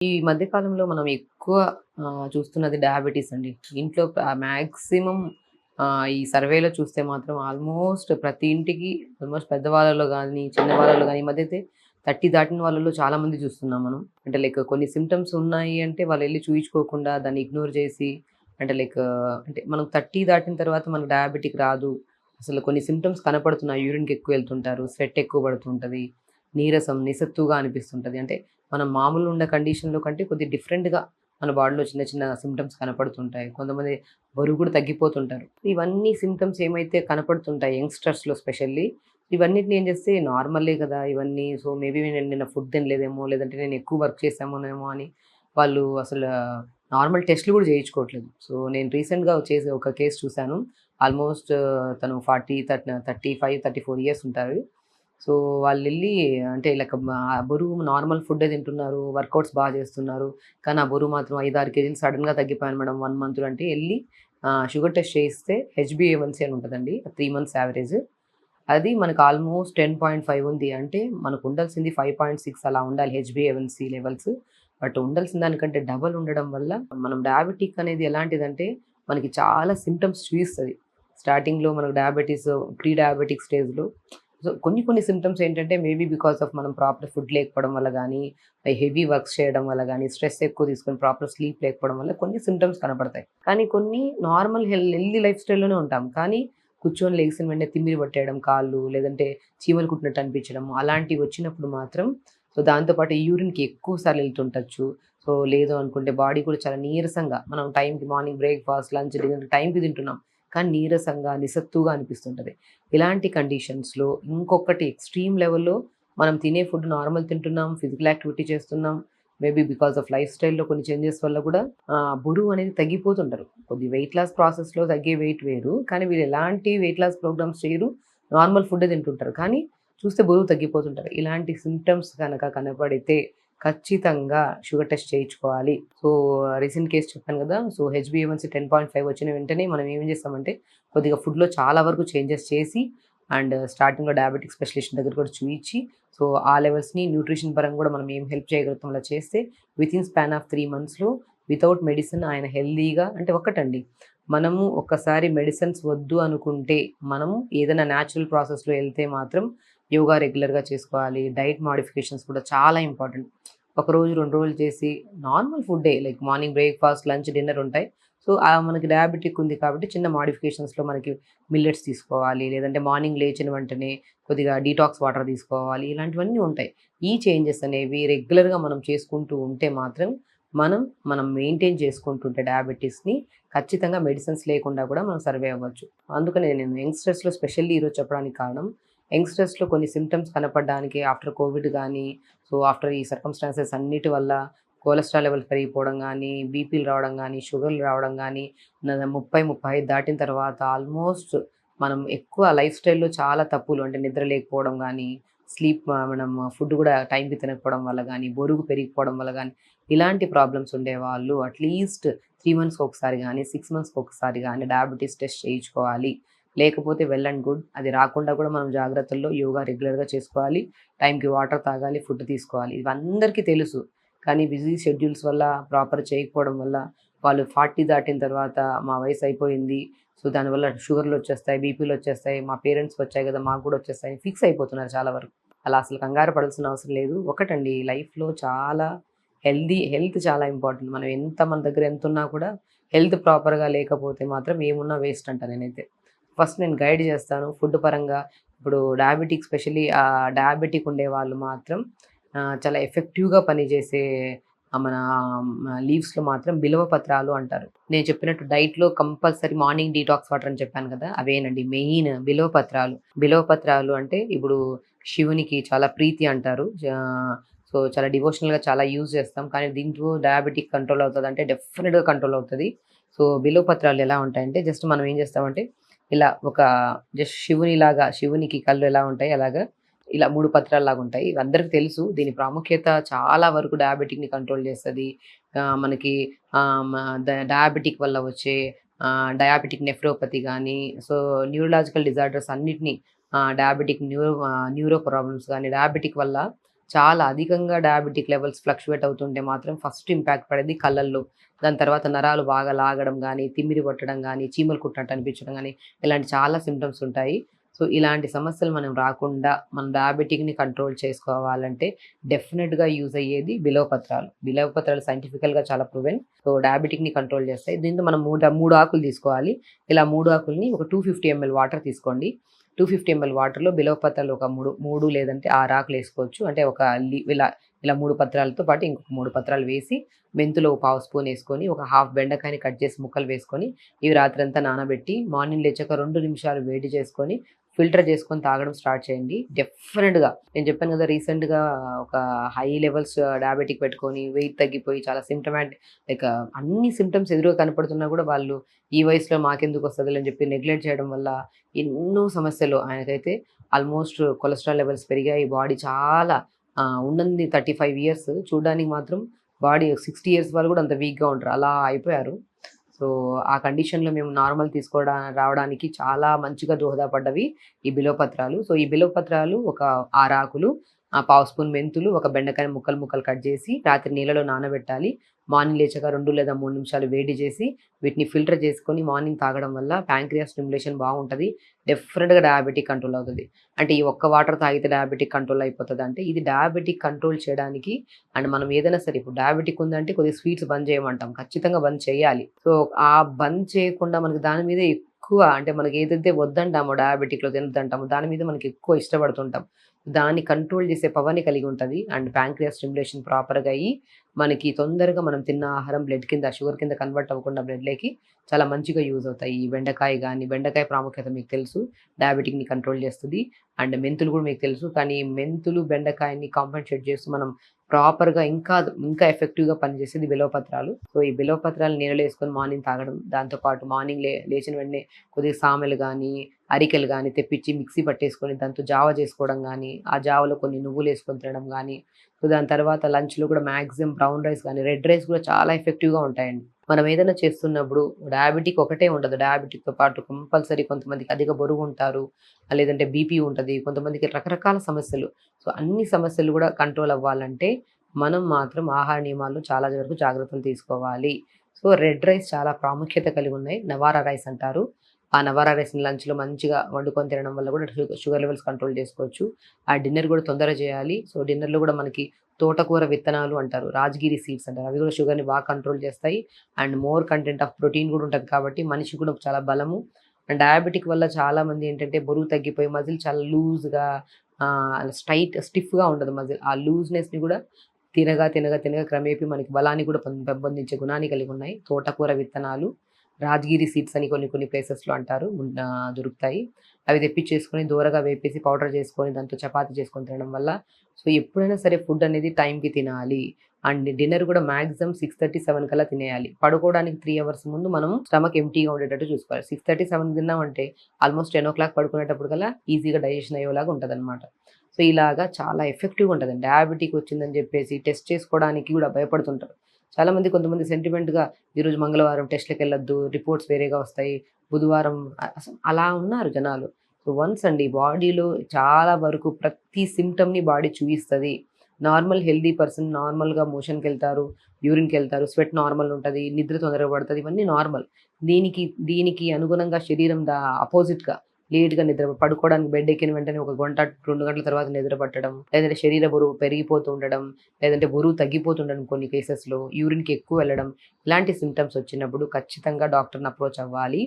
ఈ మధ్య కాలంలో మనం ఎక్కువ చూస్తున్నది డయాబెటీస్ అండి. ఇంట్లో మాక్సిమం ఈ సర్వేలో చూస్తే మాత్రం ఆల్మోస్ట్ ప్రతి ఇంటికి ఆల్మోస్ట్ పెద్దవాళ్ళలో గానీ, చిన్నవాళ్ళలో గానీ ఈ మధ్య అయితే 30 దాటిన వాళ్ళలో చాలా మంది చూస్తున్నాం మనం. అంటే లైక్ కొన్ని సింప్టమ్స్ ఉన్నాయి అంటే వాళ్ళెళ్లి చూయించుకోకుండా దాన్ని ఇగ్నోర్ చేసి అంటే లైక్ అంటే మనం 30 దాటిన తర్వాత మనకు డయాబెటిక్ రాదు. అసలు కొన్ని సింప్టమ్స్ కనపడుతున్నాయి. యూరిన్‌కి ఎక్కువ వెళ్తుంటారు. స్వెట్ ఎక్కువ పడుతుంటది. నీరసం, నిస్సత్తుగా అనిపిస్తుంటది. అంటే మనం మామూలుగా ఉన్న కండిషన్‌లో కంటే కొద్దిగా డిఫరెంట్‌గా మన బాడీలో చిన్న చిన్న సింప్టమ్స్ కనపడుతుంటాయి. కొంతమంది బరువు కూడా తగ్గిపోతుంటారు. ఇవన్నీ సింప్టమ్స్ ఏమైతే కనపడుతుంటాయి యంగ్‌స్టర్స్‌లో స్పెషల్లీ ఇవన్నిటిని ఏం చేస్తే నార్మలే కదా! ఇవన్నీ సో, మేబీ నేను నిన్న ఫుడ్ తినలేదేమో, లేదంటే నేను ఎక్కువ వర్క్ చేశామోనేమో అని వాళ్ళు అసలు నార్మల్ టెస్ట్‌లు కూడా చేయించుకోవట్లేదు. సో, నేను రీసెంట్‌గా చేసే ఒక కేస్ చూసాను. ఆల్మోస్ట్ తను 35, 34 ఇయర్స్ ఉంటారు. సో, వాళ్ళెళ్లి అంటే లైక్ బరువు నార్మల్ ఫుడ్డే తింటున్నారు. వర్కౌట్స్ చేస్తున్నారు. కానీ ఆ బరువు మాత్రం 5, 6 కేజీలు సడెన్‌గా తగ్గిపోయాను మేడం 1 మంత్‌లో అంటే ఎళ్లి షుగర్ టెస్ట్ చేయిస్తే హెచ్‌బీఏవన్సీ అని ఉంటదండి. 3 మంత్స్ యావరేజ్. అది మనకు ఆల్మోస్ట్ 10.5 ఉంది. అంటే మనకు ఉండాల్సింది 5.6 అలా ఉండాలి హెచ్‌బీఏవన్సీ లెవెల్స్. బట్ ఉండాల్సిన దానికంటే డబల్ ఉండడం వల్ల మనం డయాబెటిక్ అనేది ఎలాంటిదంటే మనకి చాలా సింప్టమ్స్ చూయిస్తది. స్టార్టింగ్‌లో మనకు డయాబెటిస్ ప్రీ డయాబెటిక్ స్టేజ్‌లో సో, కొన్ని కొన్ని సింప్టమ్స్ ఏంటంటే మేబీ బికాస్ ఆఫ్ మనం ప్రాపర్ ఫుడ్ లేకపోవడం వల్ల గానీ, హెవీ వర్క్స్ చేయడం వల్ల గానీ, స్ట్రెస్ ఎక్కువ తీసుకొని ప్రాపర్ స్లీప్ లేకపోవడం వల్ల కొన్ని సింప్టమ్స్ కనపడతాయి. కానీ కొన్ని నార్మల్ హెల్తీ లైఫ్ స్టైల్‌లోనే ఉంటాం. కానీ కూర్చొని లెగిసిన వెంటనే తిమ్మిరి పట్టేయడం కాళ్ళు, లేదంటే చీమలు కుట్టినట్టు అనిపించడం అలాంటివి వచ్చినప్పుడు మాత్రం సో, దాంతో పాటు యూరిన్‌కి ఎక్కువ సార్లు ఎళ్తుండొచ్చు. సో, లేదు అనుకుంటే బాడీ కూడా చాలా నీరసంగా మనం టైంకి మార్నింగ్ బ్రేక్‌ఫాస్ట్, లంచ్, డిన్నర్ టైంకి తింటున్నాం. కానీ నీరసంగా, నిస్సత్తుగా అనిపిస్తుంటది. ఇలాంటి కండిషన్స్‌లో ఇంకొకటి ఎక్స్‌ట్రీమ్ లెవెల్‌లో మనం తినే ఫుడ్ నార్మల్ తింటున్నాం, ఫిజికల్ యాక్టివిటీ చేస్తున్నాం. మేబీ బికాస్ ఆఫ్ లైఫ్ స్టైల్‌లో కొన్ని చేంజెస్ వల్ల కూడా బరువు అనేది తగ్గిపోతుంటారు. కొద్ది వెయిట్ లాస్ ప్రాసెస్‌లో తగ్గే వెయిట్ వేరు. కానీ వీళ్ళు ఎలాంటి వెయిట్ లాస్ ప్రోగ్రామ్స్ చేయరు. నార్మల్ ఫుడ్డే తింటుంటారు. కానీ చూస్తే బరువు తగ్గిపోతుంటారు. ఇలాంటి సింప్టమ్స్ గనక కనపడితే ఖచ్చితంగా షుగర్ టెస్ట్ చేయించుకోవాలి. సో, రీసెంట్ కేస్ చెప్పాను గదా! సో, హెచ్‌బీఏవన్సీ 10.5 వచ్చిన వెంటనే మనం ఏం చేస్తామంటే కొద్దిగా ఫుడ్‌లో చాలా వరకు చేంజెస్ చేసి అండ్ స్టార్టింగ్‌లో డయాబెటిక్ స్పెషలిస్ట్ దగ్గర కూడా చూయించి సో, ఆ లెవెల్స్‌ని న్యూట్రిషన్ పరంగా కూడా మనం ఏం హెల్ప్ చేయగలుగుతాం అలా చేస్తే వితిన్ స్పాన్ ఆఫ్ 3 మంత్స్‌లో వితౌట్ మెడిసిన్ ఆయన హెల్తీగా అంటే ఒక్కటండి మనము ఒక్కసారి మెడిసిన్స్ వద్దు అనుకుంటే మనము ఏదైనా న్యాచురల్ ప్రాసెస్‌లో ఎళ్తే మాత్రం యోగా రెగ్యులర్‌గా చేసుకోవాలి. డైట్ మోడిఫికేషన్స్ కూడా చాలా ఇంపార్టెంట్. ఒకరోజు, 2 రోజులు చేసి నార్మల్ ఫుడ్డే like morning breakfast, lunch, dinner ఉంటాయి. సో, మనకి డయాబెటిక్ ఉంది కాబట్టి చిన్న మోడిఫికేషన్స్‌లో మనకి మిల్లెట్స్ తీసుకోవాలి. లేదంటే మార్నింగ్ లేచిన వెంటనే కొద్దిగా డీటాక్స్ వాటర్ తీసుకోవాలి. ఇలాంటివన్నీ ఉంటాయి. ఈ చేంజెస్ అనేవి రెగ్యులర్‌గా మనం చేసుకుంటూ ఉంటే మాత్రం మనం మెయింటైన్ చేసుకుంటుంటే డయాబెటిస్‌ని ఖచ్చితంగా మెడిసిన్స్ లేకుండా కూడా మనం సర్వైవ్ అవ్వచ్చు. అందుకనే నేను యంగ్‌స్టర్స్‌లో స్పెషల్లీ ఈరోజు చెప్పడానికి కారణం యంగ్‌స్టర్స్‌లో కొన్ని సింప్టమ్స్ కనపడడానికి ఆఫ్టర్ కోవిడ్ గానీ, సో, ఆఫ్టర్ ఈ సర్కమ్‌స్టాన్సెస్ అన్నిటి వల్ల కొలెస్ట్రాల్ లెవెల్ పెరిగిపోవడం గానీ, బీపీలు రావడం గానీ, షుగర్‌లు రావడం గానీ, 30, 35 దాటిన తర్వాత ఆల్మోస్ట్ మనం ఎక్కువ లైఫ్ స్టైల్‌లో చాలా తప్పులు అంటే నిద్ర లేకపోవడం గానీ, మనం ఫుడ్ గూడా టైంకి తినకపోవడం వల్ల గానీ, బరువు పెరిగిపోవడం వల్ల గానీ, ఇలాంటి ప్రాబ్లమ్స్ ఉండేవాళ్ళు అట్‌లీస్ట్ 3 మంత్స్‌కి ఒకసారి గానీ, 6 మంత్స్‌కి ఒకసారి గానీ డయాబెటిస్ టెస్ట్ చేయించుకోవాలి. లేకపోతే వెల్ అండ్ గుడ్. అది రాకుండా కూడా మనం జాగ్రత్తల్లో యోగా రెగ్యులర్‌గా చేసుకోవాలి. టైంకి వాటర్ తాగాలి, ఫుడ్ తీసుకోవాలి. ఇవి అందరికీ తెలుసు. కానీ బిజీ షెడ్యూల్స్ వల్ల ప్రాపర్ చేయకపోవడం వల్ల వాళ్ళు 40 దాటిన తర్వాత మా వయసు అయిపోయింది. సో, దానివల్ల షుగర్‌లొచ్చేస్తాయి, బీపీలొచ్చేస్తాయి. మా పేరెంట్స్‌కొచ్చాయి గదా! మాకు గూడా వచ్చేస్తాయి. ఫిక్స్ అయిపోతున్నారు చాలా వరకు. అలా అసలు కంగారు పడాల్సిన అవసరం లేదు. ఒకటండి లైఫ్‌లో చాలా హెల్త్ చాలా ఇంపార్టెంట్. మన దగ్గర ఎంతున్నా కూడా హెల్త్ ప్రాపర్‌గా లేకపోతే మాత్రం ఏమున్నా వేస్ట్ అంటా నేనైతే. ఫస్ట్ నేను గైడ్ చేస్తాను. ఫుడ్ పరంగా ఇప్పుడు డయాబెటిక్ స్పెషల్లీ డయాబెటిక్ ఉండేవాళ్ళు మాత్రం చాలా ఎఫెక్టివ్‌గా పనిచేసే మన లీవ్స్‌లో మాత్రం బిల్వ పత్రాలు అంటారు. నేను చెప్పినట్టు డైట్‌లో కంపల్సరీ మార్నింగ్ డీటాక్స్ వాటర్ అని చెప్పాను కదా! అవేనండి మెయిన్ బిల్వ పత్రాలు. బిల్వ పత్రాలు అంటే ఇప్పుడు శివునికి చాలా ప్రీతి అంటారు. సో, చాలా డివోషనల్‌గా చాలా యూజ్ చేస్తాం. కానీ దీంట్లో డయాబెటిక్ కంట్రోల్ అవుతదంటే డెఫినిట్‌గా కంట్రోల్ అవుతది. సో, బిల్వ పత్రాలు ఎలా ఉంటాయంటే జస్ట్ మనం ఏం చేస్తామంటే ఇలా ఒక జస్ట్ శివునికి కళ్ళు ఎలా ఉంటాయి అలాగా ఇలా 3 పత్రాల్లాగుంటాయి. ఇవి అందరికి తెలుసు. దీని ప్రాముఖ్యత చాలా వరకు డయాబెటిక్‌ని కంట్రోల్ చేస్తది. మనకి ఆహ్, మ డయాబెటిక్ వల్ల వచ్చే డయాబెటిక్ నెఫ్రోపతి గానీ, సో, న్యూరలాజికల్ డిజార్డర్స్ అన్నిటిని డయాబెటిక్ న్యూరో ప్రాబ్లమ్స్ గానీ, డయాబెటిక్ వల్ల చాలా అధికంగా డయాబెటిక్ లెవెల్స్ ఫ్లక్చుయేట్ అవుతుంటే మాత్రం ఫస్ట్ ఇంపాక్ట్ పడేది కళ్ళల్లో. దాని తర్వాత నరాలు బాగా లాగడం గానీ, తిమ్మిరి పట్టడం గానీ, చీమలు కుట్టినట్టు అనిపించడం గానీ, ఇలాంటి చాలా సింప్టమ్స్ ఉంటాయి. సో, ఇలాంటి సమస్యలు మనం రాకుండా మన డయాబెటిక్‌ని కంట్రోల్ చేసుకోవాలంటే డెఫినిట్‌గా యూజ్ అయ్యేది బిల్వపత్రాలు. బిల్వపత్రాలు సైంటిఫికల్‌గా చాలా ప్రూవెన్. సో, డయాబెటిక్‌ని కంట్రోల్ చేస్తాయి. దీంతో మనం 3 ఆకులు తీసుకోవాలి. ఇలా 3 ఆకుల్ని ఒక 250 ఎంఎల్ వాటర్ తీసుకోండి. 250 ఎంఎల్ వాటర్‌లో బిల్వపత్రాలు ఒక 3 లేదంటే 6 ఆకులేసుకోవచ్చు. అంటే ఒక ఇలా 3 పత్రాలతో పాటు ఇంకొక 3 పత్రాలు వేసి, మెంతులు ఒక పావు స్పూన్ ఏసుకొని, ఒక హాఫ్ బెండకాయని కట్ చేసి ముక్కలు వేసుకొని, ఇవి రాత్రంతా నానబెట్టి, మార్నింగ్ లేచాక 2 నిమిషాలు వేడి చేసుకొని, ఫిల్టర్ చేసుకొని తాగడం స్టార్ట్ చేయండి. డెఫినిట్‌గా నేను చెప్పాను కదా! రీసెంట్‌గా ఒక హై లెవెల్స్ డయాబెటిక్ పెట్టుకొని, వెయిట్ తగ్గిపోయి చాలా లైక్ అన్ని సింప్టమ్స్ ఎదురుగా కనపడుతున్నా కూడా వాళ్ళు ఈ వయసులో మాకెందుకొస్తదిలే అని చెప్పి నెగ్లెక్ట్ చేయడం వల్ల ఎన్నో సమస్యలు ఆయనకైతే ఆల్మోస్ట్ కొలెస్ట్రాల్ లెవెల్స్ పెరిగాయి. బాడీ చాలా ఉన్నది 35 ఇయర్స్ చూడ్డానికి మాత్రం బాడీ 60 ఇయర్స్ వాళ్ళు కూడా అంత వీక్‌గా ఉంటారు. అలా అయిపోయారు. సో, ఆ కండిషన్‌లో మేము నార్మల్ రావడానికి చాలా మంచిగా దోహదపడ్డవి ఈ బిల్వపత్రాలు. సో, ఈ బిల్వపత్రాలు ఒక 6 ఆకులు, పావు స్పూన్ మెంతులు, ఒక బెండకాయ ముక్కలు ముక్కలు కట్ చేసి రాత్రి నీళ్ళలో నానబెట్టాలి. మార్నింగ్ లేచాక 2 లేదా 3 నిమిషాలు వేడి చేసి వీటిని ఫిల్టర్ చేసుకొని మార్నింగ్ తాగడం వల్ల ప్యాంక్రియాస్ స్టిమ్యులేషన్ బాగుంటది. డెఫినిట్‌గా డయాబెటిక్ కంట్రోల్ అవుతది. అంటే ఈ ఒక్క వాటర్ తాగితే డయాబెటిక్ కంట్రోల్ అయిపోతదంటే ఇది డయాబెటిక్ కంట్రోల్ చేయడానికి అండ్ మనం ఏదైనా సరే ఇప్పుడు డయాబెటిక్ ఉందంటే కొద్దిగా స్వీట్స్ బంద్ చేయమంటాం. ఖచ్చితంగా బంద్ చేయాలి. సో, ఆ బంద్ చేయకుండా మనకి దాని మీద ఎక్కువ అంటే మనకి ఏదైతే వద్దంటామో డయాబెటిక్‌లో తినొద్దంటామో దాని మీద మనకి ఎక్కువ ఇష్టపడుతుంటాం. దాన్ని కంట్రోల్ చేసే పవర్‌ని కలిగి ఉంటది. అండ్ ప్యాంక్రియాస్ స్టిమ్యులేషన్ ప్రాపర్‌గా అయ్యి మనకి తొందరగా మనం తిన్న ఆహారం బ్లడ్ కింద షుగర్ కింద కన్వర్ట్ అవ్వకుండా బ్లడ్‌లోకి చాలా మంచిగా యూజ్ అవుతాయి. ఈ బెండకాయ గాని, బెండకాయ ప్రాముఖ్యత మీకు తెలుసు. డయాబెటిక్‌ని కంట్రోల్ చేస్తది. అండ్ మెంతులు కూడా మీకు తెలుసు. కానీ మెంతులు, బెండకాయని కాంపెన్సేట్ చేస్తూ మనం ప్రాపర్‌గా ఇంకా ఎఫెక్టివ్‌గా పనిచేసేది బిల్వపత్రాలు. సో, ఈ బిల్వపత్రాలు నీళ్ళలో ఏసుకొని మార్నింగ్ తాగడం. దాంతో పాటు మార్నింగ్ లేచిన వెంటనే కొద్దిగా సామెలు గాని, అరికెలు గాని తెప్పించి మిక్సీ పట్టేసుకొని దాంతో జావ చేసుకోవడం గాని, ఆ జావలో కొన్ని నువ్వులేసుకొని తినడం గాని, సో, దాని తర్వాత లంచ్‌లో కూడా మాక్సిమం బ్రౌన్ రైస్ గాని, రెడ్ రైస్ కూడా చాలా ఎఫెక్టివ్‌గా ఉంటాయండి. మనం ఏదైనా చేస్తున్నప్పుడు డయాబెటిక్ ఒకటే ఉండదు. డయాబెటిక్‌తో పాటు కంపల్సరీ కొంతమందికి అధిక బరువుంటారు. లేదంటే బీపీ ఉంటది. కొంతమందికి రకరకాల సమస్యలు. సో, అన్ని సమస్యలు కూడా కంట్రోల్ అవ్వాలంటే మనం మాత్రం ఆహార నియమాల్లో చాలా వరకు జాగ్రత్తలు తీసుకోవాలి. సో, రెడ్ రైస్ చాలా ప్రాముఖ్యత కలిగి ఉన్నాయి. నవారా రైస్ అంటారు. ఆ నవారా రైస్‌ని లంచ్‌లో మంచిగా వండుకొని తినడం వల్ల కూడా షుగర్ లెవెల్స్ కంట్రోల్ చేసుకోవచ్చు. ఆ డిన్నర్ కూడా తొందరగా చేయాలి. సో, డిన్నర్‌లో కూడా మనకి తోటకూర విత్తనాలు అంటారు. రాజగిరి సీడ్స్ అంటారు. అవి కూడా షుగర్‌ని బాగా కంట్రోల్ చేస్తాయి. And more content of protein కూడా ఉంటది కాబట్టి మనిషికి కూడా చాలా బలము. అండ్ డయాబెటిక్ వల్ల చాలామంది ఏంటంటే బరువు తగ్గిపోయి మజిల్ చాలా లూజ్‌గా స్టిఫ్‌గా ఉండదు మజిల్. ఆ లూజ్‌నెస్‌ని కూడా తినగా క్రమేపీ మనకి బలాన్ని కూడా పెంపొందించే గుణాన్ని కలిగి ఉన్నాయి. తోటకూర విత్తనాలు, రాజగిరి సీడ్స్ అని కొన్ని కొన్ని ప్లేసెస్‌లో అంటారు. దొరుకుతాయి. అవి తెప్పించేసుకొని దోరగా వేపేసి పౌడర్ చేసుకొని దాంతో చపాతీ చేసుకొని తినడం వల్ల సో, ఎప్పుడైనా సరే ఫుడ్ అనేది టైంకి తినాలి. అండ్ డిన్నర్ కూడా మాక్సిమం 6:30, 7 కల్లా తినేయాలి. పడుకోవడానికి 3 అవర్స్ ముందు మనం స్టమక్ ఎంప్టీగా ఉండేటట్టు చూసుకోవాలి. 6:30, 7 తిన్నామంటే ఆల్మోస్ట్ 10:00 పడుకునేటప్పటికల్లా ఈజీగా డైజెషన్ అయ్యేలాగా ఉంటదనమాట. సో, ఇలాగా చాలా ఎఫెక్టివ్‌గా ఉంటదండి. డయాబెటిక్ వచ్చిందని చెప్పేసి టెస్ట్ చేసుకోవడానికి కూడా భయపడుతుంటారు. కొంతమంది సెంటిమెంట్‌గా ఈరోజు మంగళవారం టెస్ట్‌లకెళ్ళొద్దు, రిపోర్ట్స్ వేరేగా వస్తాయి. బుధవారం అసలు అలా ఉన్నారు జనాలు. సో, వన్స్ అండి బాడీలో చాలా వరకు ప్రతి సింప్టమ్‌ని బాడీ చూయిస్తది. నార్మల్ హెల్తీ పర్సన్ నార్మల్‌గా మోషన్‌కెళ్తారు, యూరిన్‌కెళ్తారు, స్వెట్ నార్మల్ ఉంటది, నిద్ర తొందరగా పడతది. ఇవన్నీ నార్మల్. దీనికి అనుగుణంగా శరీరం అపోజిట్‌గా లేట్‌గా పడుకోవడానికి బెడ్ ఎక్కిన వెంటనే ఒక గంట, 2 గంటల తర్వాత నిద్ర పట్టడం, లేదంటే శరీర బరువు పెరిగిపోతూ ఉండడం, లేదంటే బరువు తగ్గిపోతుండడం కొన్ని కేసెస్‌లో, యూరిన్‌కి ఎక్కువ వెళ్ళడం, ఇలాంటి సింప్టమ్స్ వచ్చినప్పుడు ఖచ్చితంగా డాక్టర్‌ని అప్రోచ్ అవ్వాలి.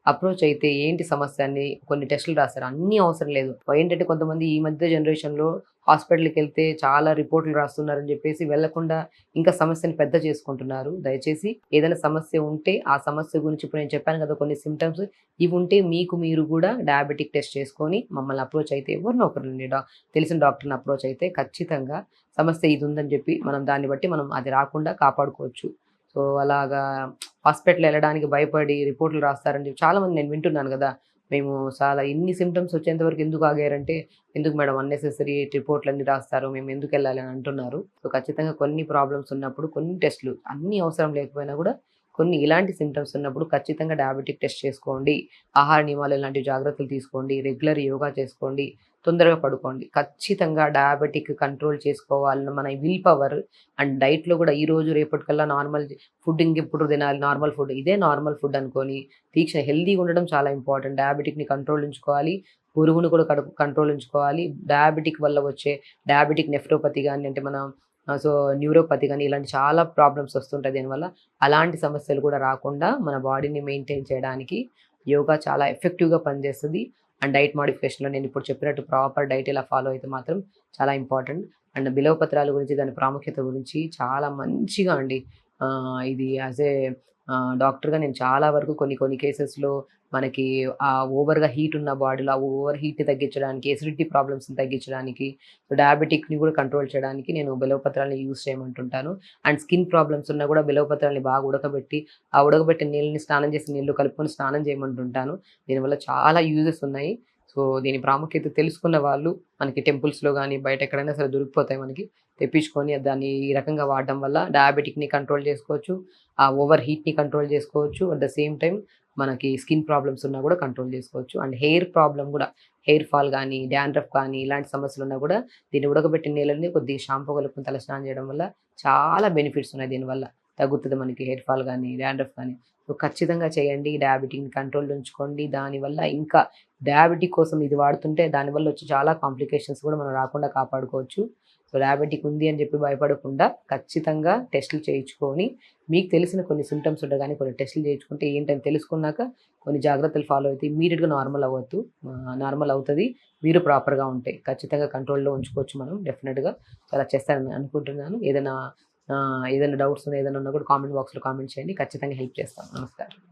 అప్రోచ్ అయితే ఏంటి సమస్య అని కొన్ని టెస్టులు రాస్తారు. అన్నీ అవసరం లేదు. ఏంటంటే కొంతమంది ఈ మధ్య జనరేషన్‌లో హాస్పిటల్‌కెళ్తే చాలా రిపోర్ట్‌లు రాస్తున్నారని చెప్పేసి వెళ్ళకుండా ఇంకా సమస్యని పెద్ద చేసుకుంటున్నారు. దయచేసి ఏదైనా సమస్య ఉంటే ఆ సమస్య గురించి ఇప్పుడు నేను చెప్పాను కదా! కొన్ని సింప్టమ్స్ ఇవి ఉంటే మీకు మీరు కూడా డయాబెటిక్ టెస్ట్ చేసుకొని మమ్మల్ని అప్రోచ్ అయితే ఎవరినో ఒకరిని తెలిసిన డాక్టర్‌ని అప్రోచ్ అయితే ఖచ్చితంగా సమస్య ఇది ఉందని చెప్పి మనం దాన్ని బట్టి మనం అది రాకుండా కాపాడుకోవచ్చు. సో, అలాగా హాస్పిటల్ ఎళ్ళడానికి భయపడి రిపోర్ట్‌లు రాస్తారని చెప్పి చాలామంది నేను వింటున్నాను గదా! మేము చాలా ఇన్ని సింప్టమ్స్ వచ్చేంత వరకు ఎందుకు ఆగారంటే, "ఎందుకు మేడం అన్నెసెసరీ రిపోర్ట్‌లన్నీ రాస్తారు. మేము ఎందుకెళ్ళాలి" అని అంటున్నారు. సో, ఖచ్చితంగా కొన్ని ప్రాబ్లమ్స్ ఉన్నప్పుడు కొన్ని టెస్ట్‌లు అన్నీ అవసరం లేకపోయినా గూడా కొన్ని ఇలాంటి సింప్టమ్స్ ఉన్నప్పుడు ఖచ్చితంగా డయాబెటిక్ టెస్ట్ చేసుకోండి. ఆహార నియమాలు ఇలాంటి జాగ్రత్తలు తీసుకోండి. రెగ్యులర్ యోగా చేసుకోండి. తొందరగా పడుకోండి. ఖచ్చితంగా డయాబెటిక్ కంట్రోల్ చేసుకోవాలన్న మన విల్ పవర్ అండ్ డైట్‌లో కూడా ఈరోజు రేపటికల్లా నార్మల్ ఫుడ్ ఇంకెప్పుడు తినాలి నార్మల్ ఫుడ్. ఇదే నార్మల్ ఫుడ్ అనుకోని హెల్తీగా ఉండడం చాలా ఇంపార్టెంట్. డయాబెటిక్‌ని కంట్రోల్ ఉంచుకోవాలి. బరువును కూడా కంట్రోల్ ఉంచుకోవాలి. డయాబెటిక్ వల్ల వచ్చే డయాబెటిక్ నెఫ్రోపతి గాని అంటే మన న్యూరోపతి గాని ఇలాంటి చాలా ప్రాబ్లమ్స్ వస్తుంటాయి దీనివల్ల. అలాంటి సమస్యలు కూడా రాకుండా మన బాడీని మెయింటైన్ చేయడానికి యోగా చాలా ఎఫెక్టివ్‌గా పనిచేస్తది. అండ్ డైట్ మోడిఫికేషన్‌లో నేనిప్పుడు చెప్పినట్టు ప్రాపర్ డైట్ ఇలా ఫాలో అయితే మాత్రం చాలా ఇంపార్టెంట్. అండ్ బిలవపత్రాల గురించి దాని ప్రాముఖ్యత గురించి చాలా మంచిగా అండి. ఇది యాస్ ఏ డాక్టర్‌గా నేను చాలా వరకు కొన్ని కొన్ని కేసెస్‌లో మనకి ఓవర్‌గా హీట్ ఉన్న బాడీలో ఆ ఓవర్ హీట్‌ని తగ్గించడానికి, ఎసిడిటీ ప్రాబ్లమ్స్‌ని తగ్గించడానికి, డయాబెటిక్‌ని కూడా కంట్రోల్ చేయడానికి నేను బిలవపత్రాలను యూజ్ చేయమంటుంటాను. అండ్ స్కిన్ ప్రాబ్లమ్స్ ఉన్నా కూడా బిలవపత్రాలని బాగా ఉడకబెట్టి, ఆ ఉడకబెట్టిన నీళ్ళని స్నానం చేసిన నీళ్లు కలుపుకొని స్నానం చేయమంటుంటాను. దీనివల్ల చాలా యూజెస్ ఉన్నాయి. సో, దీని ప్రాముఖ్యత తెలుసుకున్న వాళ్ళు మనకి టెంపుల్స్‌లో గాని, బయట ఎక్కడైనా సరే దొరికిపోతాయి మనకి. తెప్పించుకొని దాన్ని ఈ రకంగా వాడడం వల్ల డయాబెటిక్‌ని కంట్రోల్ చేసుకోవచ్చు. ఆ ఓవర్ హీట్‌ని కంట్రోల్ చేసుకోవచ్చు. అట్ ద సేమ్ టైమ్ మనకి స్కిన్ ప్రాబ్లమ్స్ ఉన్నా కూడా కంట్రోల్ చేసుకోవచ్చు. అండ్ హెయిర్ ప్రాబ్లమ్ గూడా హెయిర్ ఫాల్ గానీ, డాండ్రఫ్ కానీ ఇలాంటి సమస్యలున్నా కూడా దీన్ని ఉడకబెట్టిన నీళ్ళని కొద్దిగా షాంపూ కలుపుకొని తలస్నానం చేయడం వల్ల చాలా బెనిఫిట్స్ ఉన్నాయి దీనివల్ల. తగ్గుతది మనకి హెయిర్ ఫాల్ గానీ, డాండ్రఫ్ కానీ. సో, ఖచ్చితంగా చేయండి. డయాబెటిక్‌ని కంట్రోల్‌లో ఉంచుకోండి. దానివల్ల ఇంకా డయాబెటిక్ కోసం ఇది వాడుతుంటే దానివల్ల వచ్చే చాలా కాంప్లికేషన్స్ కూడా మనం రాకుండా కాపాడుకోవచ్చు. సో, డయాబెటిక్ ఉంది అని చెప్పి భయపడకుండా ఖచ్చితంగా టెస్టులు చేయించుకొని మీకు తెలిసిన కొన్ని సింప్టమ్స్ ఉంటే గాని కొన్ని టెస్టులు చేయించుకుంటే ఏంటని తెలుసుకున్నాక కొన్ని జాగ్రత్తలు ఫాలో అయితే ఇమ్మీడియేట్‌గా నార్మల్ అవ్వద్దు. నార్మల్ అవుతది. మీరు ప్రాపర్‌గా ఉంటే. ఖచ్చితంగా కంట్రోల్‌లో ఉంచుకోవచ్చు మనం డెఫినిట్‌గా. సో, అలా చేస్తారని అనుకుంటున్నాను. ఏదైనా డౌట్స్ ఉన్నా ఏదైనా ఉన్నా కూడా కామెంట్ బాక్స్‌లో కామెంట్ చేయండి. ఖచ్చితంగా హెల్ప్ చేస్తాను. నమస్కారం.